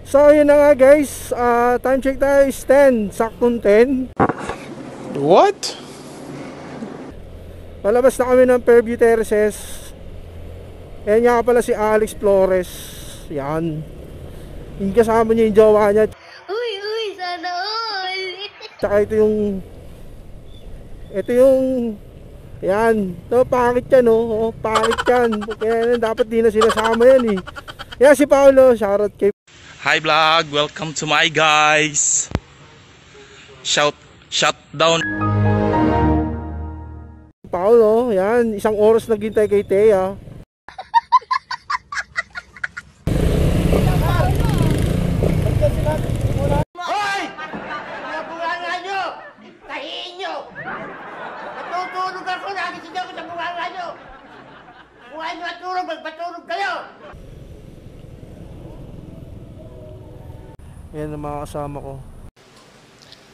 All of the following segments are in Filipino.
So yun na nga guys, time check tayo is 10, saktong 10. What? Palabas na kami ng Fairview Terraces. Ayan nga pala si Alex Flores. Yan. Yung kasama niya yung jowa niya. Uy, sana all. Tsaka ito yung yan. No, pangit yan oh. Pangit yan. Kaya dapat di na sinasama yan eh. Yan si Paolo, shoutout kay Hi vlog, welcome to my guys. Shout down. Paolo, yan, isang oras naghintay kay Thea. Hoy! Nabunganga nyo! Tahiin nyo! Natutulog ako, nagising ako sa bunganga nyo! Kung ano matulog, magpatulog kayo! Yan ang mga kasama ko.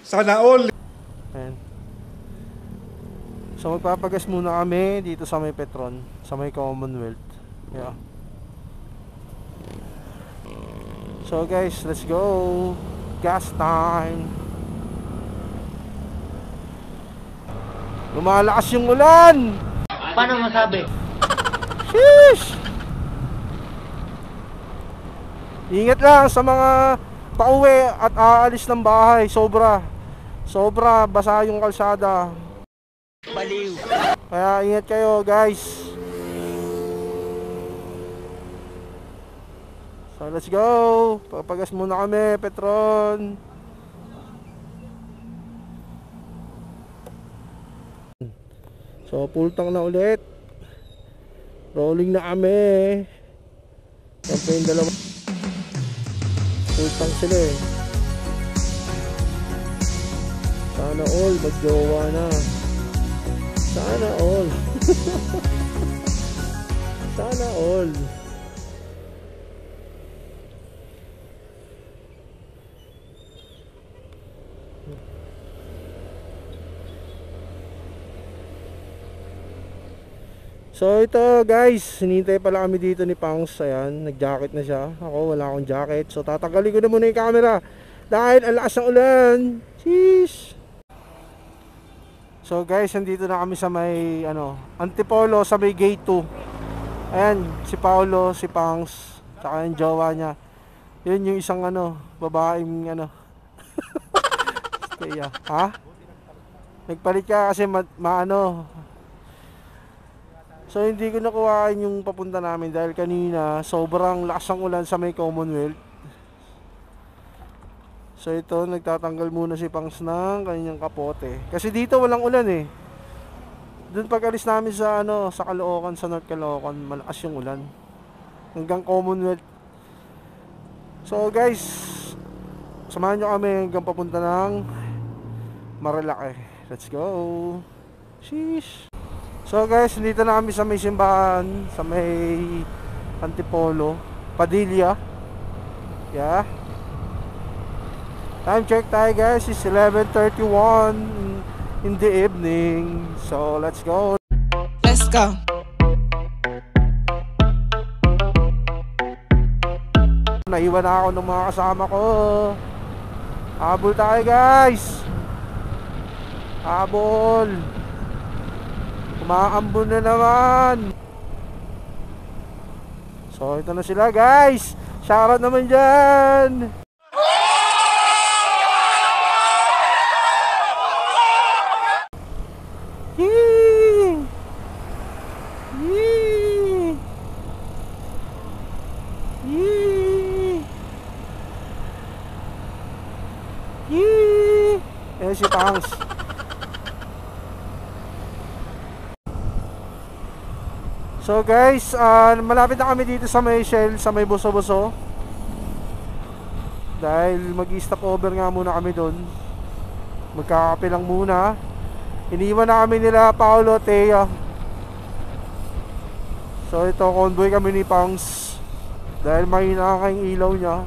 Sana all. Ayan. So magpapagas muna kami dito sa may Petron, sa may Commonwealth. Yeah. So guys, let's go. Gas time. Lumalakas yung ulan. Paano masabi? Sheesh! Ingat lang sa mga pauwi at aalis ng bahay. Sobra basa yung kalsada. Baliw. Kaya ingat kayo guys. So let's go. Papagas muna kami, Petron. So full tank na ulit. Rolling na kami. Siyempre yung dalawa full tank sila eh. Sana all magjowa na. Sana all. Sana all. So ito guys, hinintay pala kami dito ni Pangs. Ayan, nag-jacket na siya. Ako wala akong jacket. So tatanggalin ko na muna yung camera dahil ang lakas ng ulan. Sheesh. So guys, nandito na kami sa may Antipolo, sa may gate 2. Ayan, si Paolo, si Pangs, tsaka yung jowa niya. Yun yung isang babaeng Kaya, ha? Nagpalit ka kasi So hindi ko nakuhaan yung papunta namin dahil kanina sobrang lakas ng ulan sa may Commonwealth. So ito, nagtatanggal muna si Pangs ng kanyang kapote. Kasi dito walang ulan eh. Doon pag alis namin sa sa Caloocan, sa North Caloocan, malakas yung ulan. Hanggang Commonwealth. So guys, samahan nyo kami hanggang papunta ng Marilake. Let's go. Sheesh. So guys, dito na kami sa may simbahan, sa may Antipolo, Padilla. Yeah. Time check tayo guys, is 11:31 in the evening. So let's go. Let's go. Naiwan na ako ng mga kasama ko. Habol tayo guys. Habol. Umaambon na naman. So ito na sila guys. Shoutout naman dyan. Yee! Yee! Yee! Yee! Ayan si Pangs. So guys, malapit na kami dito sa may Shell, sa may Buso-Buso. Dahil mag-stop over nga muna kami doon. Magkakape lang muna. Iniwan na kami nila Paolo, Thea. So ito, convoy kami ni Pangs. Dahil mahina ang ilaw niya.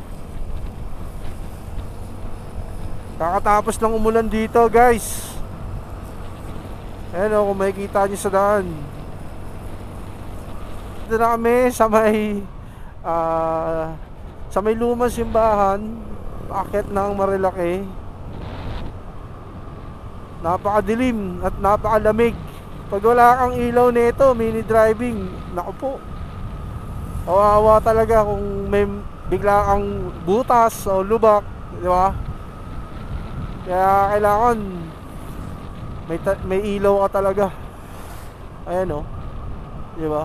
Kakatapos lang umulan dito guys. Ayan o, kung makikita nyo sa daan. Dito na kami sa may Sa may lumang simbahan, paakyat ng Marilaki. Napakadilim at napakalamig. Pag wala kang ilaw nito, mini driving, naku po. Kawawa talaga kung may bigla kang butas o lubak, di ba? Kaya kailangan may ilaw ka talaga. Ayan, oh. Di ba?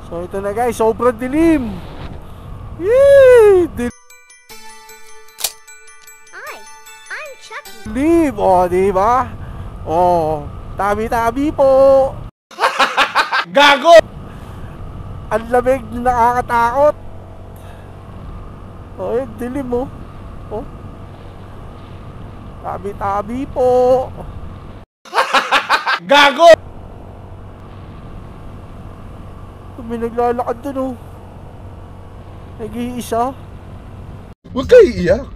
So ito na guys, sobrang dilim. Yee! Hi, I'm Chucky. Dilim, oh, di ba? Oh, tabi-tabi po. Gago! Ang lamig na nakakatakot. Oh, yun, dilim, oh. Oh. Tabi-tabi po. Gago! May naglalakad dun, oh. Nag-iisa. Huwag kayo iiyak.